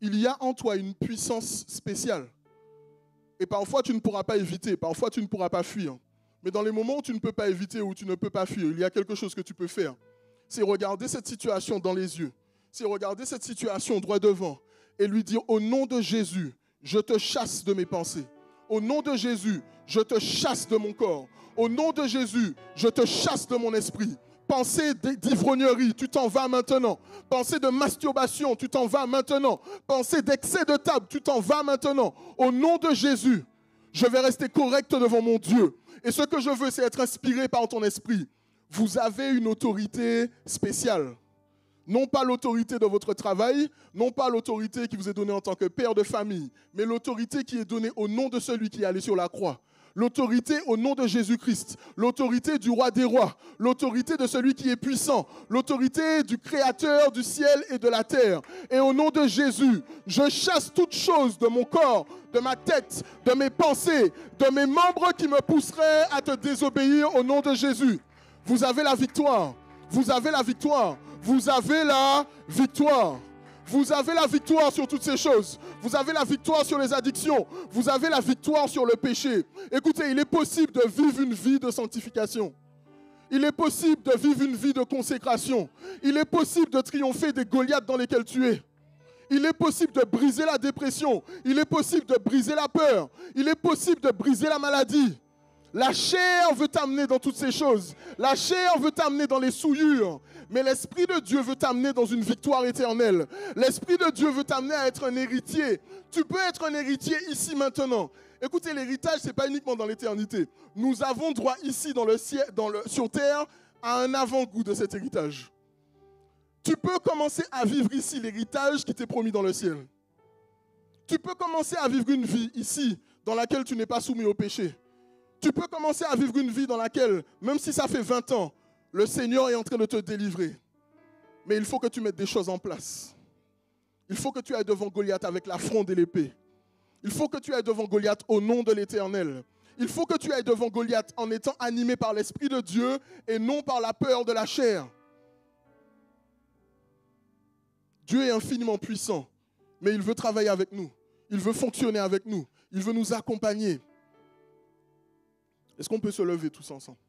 Il y a en toi une puissance spéciale. Et parfois, tu ne pourras pas éviter, parfois, tu ne pourras pas fuir. Mais dans les moments où tu ne peux pas éviter, où tu ne peux pas fuir, il y a quelque chose que tu peux faire. C'est regarder cette situation dans les yeux. C'est regarder cette situation droit devant et lui dire, au nom de Jésus, je te chasse de mes pensées. Au nom de Jésus, je te chasse de mon corps. Au nom de Jésus, je te chasse de mon esprit. Pensée d'ivrognerie, tu t'en vas maintenant. Pensée de masturbation, tu t'en vas maintenant. Pensée d'excès de table, tu t'en vas maintenant. Au nom de Jésus, je vais rester correct devant mon Dieu. Et ce que je veux, c'est être inspiré par ton esprit. Vous avez une autorité spéciale. Non pas l'autorité de votre travail, non pas l'autorité qui vous est donnée en tant que père de famille, mais l'autorité qui est donnée au nom de celui qui est allé sur la croix. L'autorité au nom de Jésus-Christ, l'autorité du roi des rois, l'autorité de celui qui est puissant, l'autorité du créateur du ciel et de la terre. Et au nom de Jésus, je chasse toute chose de mon corps, de ma tête, de mes pensées, de mes membres qui me pousseraient à te désobéir au nom de Jésus. Vous avez la victoire, vous avez la victoire, vous avez la victoire. Vous avez la victoire sur toutes ces choses. Vous avez la victoire sur les addictions. Vous avez la victoire sur le péché. Écoutez, il est possible de vivre une vie de sanctification. Il est possible de vivre une vie de consécration. Il est possible de triompher des Goliaths dans lesquels tu es. Il est possible de briser la dépression. Il est possible de briser la peur. Il est possible de briser la maladie. La chair veut t'amener dans toutes ces choses. La chair veut t'amener dans les souillures. Mais l'Esprit de Dieu veut t'amener dans une victoire éternelle. L'Esprit de Dieu veut t'amener à être un héritier. Tu peux être un héritier ici maintenant. Écoutez, l'héritage, ce n'est pas uniquement dans l'éternité. Nous avons droit ici dans le ciel, sur terre à un avant-goût de cet héritage. Tu peux commencer à vivre ici l'héritage qui t'est promis dans le ciel. Tu peux commencer à vivre une vie ici dans laquelle tu n'es pas soumis au péché. Tu peux commencer à vivre une vie dans laquelle, même si ça fait 20 ans, le Seigneur est en train de te délivrer. Mais il faut que tu mettes des choses en place. Il faut que tu ailles devant Goliath avec la fronde et l'épée. Il faut que tu ailles devant Goliath au nom de l'Éternel. Il faut que tu ailles devant Goliath en étant animé par l'Esprit de Dieu et non par la peur de la chair. Dieu est infiniment puissant, mais il veut travailler avec nous. Il veut fonctionner avec nous. Il veut nous accompagner. Est-ce qu'on peut se lever tous ensemble?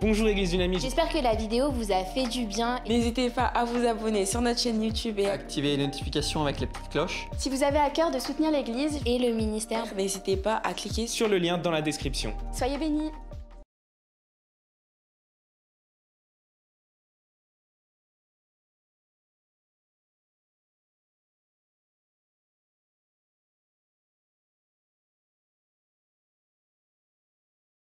Bonjour Église Dynamique. J'espère que la vidéo vous a fait du bien. N'hésitez pas à vous abonner sur notre chaîne YouTube et activer les notifications avec les petites cloches. Si vous avez à cœur de soutenir l'Église et le ministère, n'hésitez pas à cliquer sur le lien dans la description. Soyez bénis.